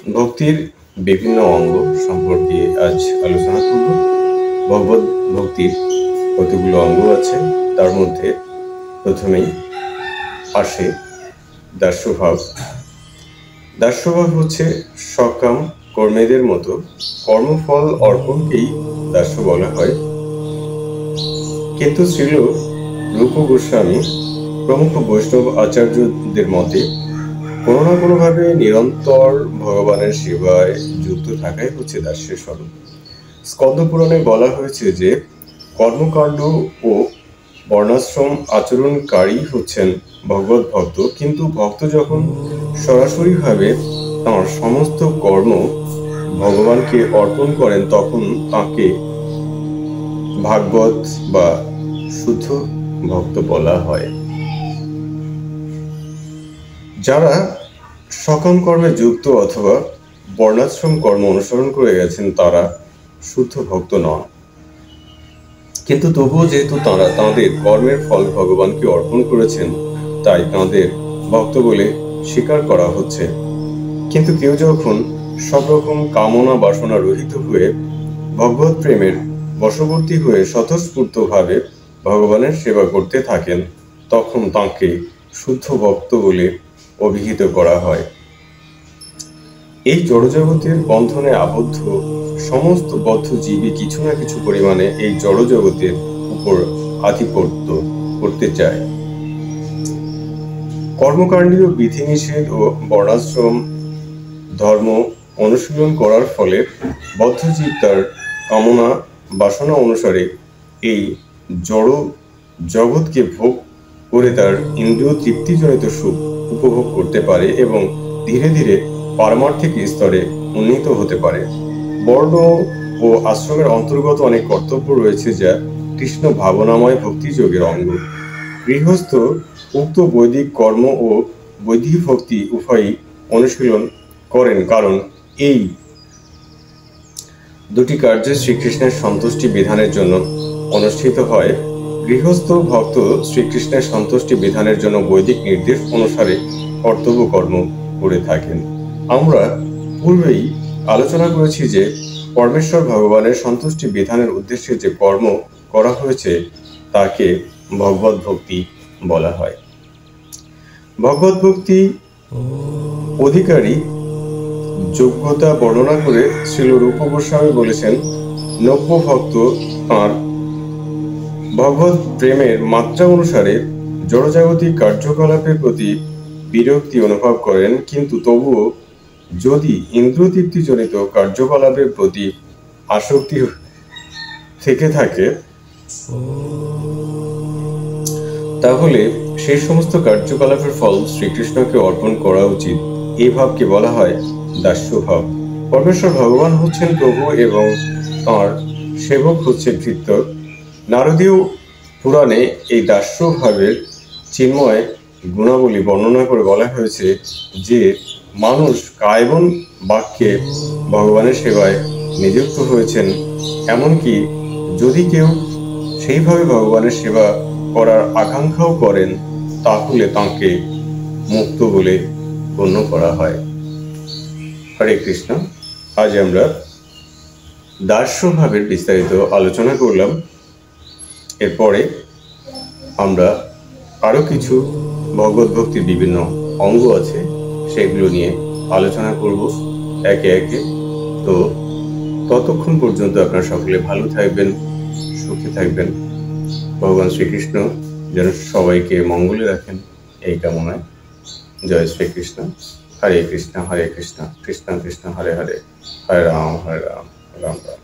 ভক্তির বিভিন্ন অঙ্গ সম্পর্কে আজ আলোচনা করব। ভগবত ভক্তির কতগুলো অঙ্গ আছে, তার মধ্যে প্রথমেই আসে দাস্যভাব। দাস্যভাব হচ্ছে সকাম কর্মীদের মতো কর্মফল অর্পণকেই দাস্য বলা হয়। কিন্তু শ্রীল রূপ গোস্বামী প্রমুখ বৈষ্ণব আচার্যদের মতে কোনো না কোনোভাবে নিরন্তর ভগবানের সেবায় যুক্ত থাকাই হচ্ছে দাস্যের স্বরূপ। স্কন্দ পুরাণে বলা হয়েছে যে কর্মকাণ্ড ও বর্ণাশ্রম আচরণকারী হচ্ছেন ভগবত ভক্ত, কিন্তু ভক্ত যখন সরাসরিভাবে তাঁর সমস্ত কর্ম ভগবানকে অর্পণ করেন তখন তাকে ভাগবত বা শুদ্ধ ভক্ত বলা হয়। যারা সকাম কর্মে যুক্ত অথবা বর্ণাশ্রম কর্ম অনুসরণ করে গেছেন তারা শুদ্ধ ভক্ত নন, কিন্তু তবুও যেহেতু তাঁরা তাঁদের কর্মের ফল ভগবানকে অর্পণ করেছেন তাই তাঁদের ভক্ত বলে স্বীকার করা হচ্ছে। কিন্তু কেউ যখন সব রকম কামনা বাসনা রহিত হয়ে ভগবত প্রেমের বশবর্তী হয়ে স্বতঃস্ফূর্তভাবে ভগবানের সেবা করতে থাকেন তখন তাঁকে শুদ্ধ ভক্ত বলে অভিহিত করা হয়। এই জড়জগতের বন্ধনে আবদ্ধ সমস্ত বদ্ধ জীবই কিছু না কিছু পরিমাণে এই জড়জগতের উপর আধিপত্য করতে চায়। কর্মকাণ্ডীয় বিধিনিষেধ ও বর্ণাশ্রম ধর্ম অনুশীলন করার ফলে বদ্ধ জীব তার কামনা বাসনা অনুসারে এই জড় জগৎকে ভোগ করে তার ইন্দ্রিয় তৃপ্তিজনিত সুখ উপভোগ করতে পারে এবং ধীরে ধীরে পারমার্থিক স্তরে উন্নীত হতে পারে। বর্ণ ও আশ্রমের অন্তর্গত অনেক কর্তব্য রয়েছে যা কৃষ্ণ ভাবনাময় ভক্তিযোগের অঙ্গ। গৃহস্থ উক্ত বৈদিক কর্ম ও বৈদিক ভক্তি উভয়ই অনুশীলন করেন, কারণ এই দুটি কার্য শ্রীকৃষ্ণের সন্তুষ্টি বিধানের জন্য অনুষ্ঠিত হয়। গৃহস্থ ভক্ত শ্রীকৃষ্ণের সন্তুষ্টি বিধানের জন্য বৈদিক নির্দেশ অনুসারে কর্তব্য কর্ম করে থাকেন। আমরা পূর্বেই আলোচনা করেছি যে পরমেশ্বর ভগবানের সন্তুষ্টি বিধানের উদ্দেশ্যে যে কর্ম করা হয়েছে তাকে ভগবত ভক্তি বলা হয়। ভগবত ভক্তি অধিকারী যোগ্যতা বর্ণনা করে শ্রীল রূপ গোস্বামী বলেছেন, নব্য ভক্ত তাঁর ভগবত প্রেমের মাত্রা অনুসারে জড়জাগতিক কার্যকলাপের প্রতি বিরক্তি অনুভব করেন, কিন্তু তবুও যদি ইন্দ্রিয়তৃপ্তিজনিত কার্যকলাপের প্রতি আসক্তি থেকে থাকে তাহলে সেই সমস্ত কার্যকলাপের ফল শ্রীকৃষ্ণকে অর্পণ করা উচিত। এই ভাবকে বলা হয় দাস্যভাব। পরমেশ্বর ভগবান হচ্ছেন প্রভু এবং তাঁর সেবক হচ্ছে ভৃত্য। নারদীয় পুরাণে এই দাস্যভাবের চিন্ময় গুণাবলী বর্ণনা করে বলা হয়েছে যে মানুষ কায়বন বাক্যে ভগবানের সেবায় নিযুক্ত হয়েছেন, এমনকি যদি কেউ সেইভাবে ভগবানের সেবা করার আকাঙ্ক্ষাও করেন তাহলে তাঁকে মুক্ত বলে গণ্য করা হয়। হরে কৃষ্ণ। আজ আমরা দাস্যভাবের বিস্তারিত আলোচনা করলাম। এরপরে আমরা আরো কিছু ভগবত ভক্তির বিভিন্ন অঙ্গ আছে সেগুলো নিয়ে আলোচনা করব একে একে। তো ততক্ষণ পর্যন্ত আপনারা সকলে ভালো থাকবেন, সুখে থাকবেন। ভগবান শ্রীকৃষ্ণ যেন সবাইকে মঙ্গলে রাখেন এই কামনায়। জয় শ্রীকৃষ্ণ। হরে কৃষ্ণ হরে কৃষ্ণ কৃষ্ণ কৃষ্ণ হরে হরে, হরে রাম রাম রাম।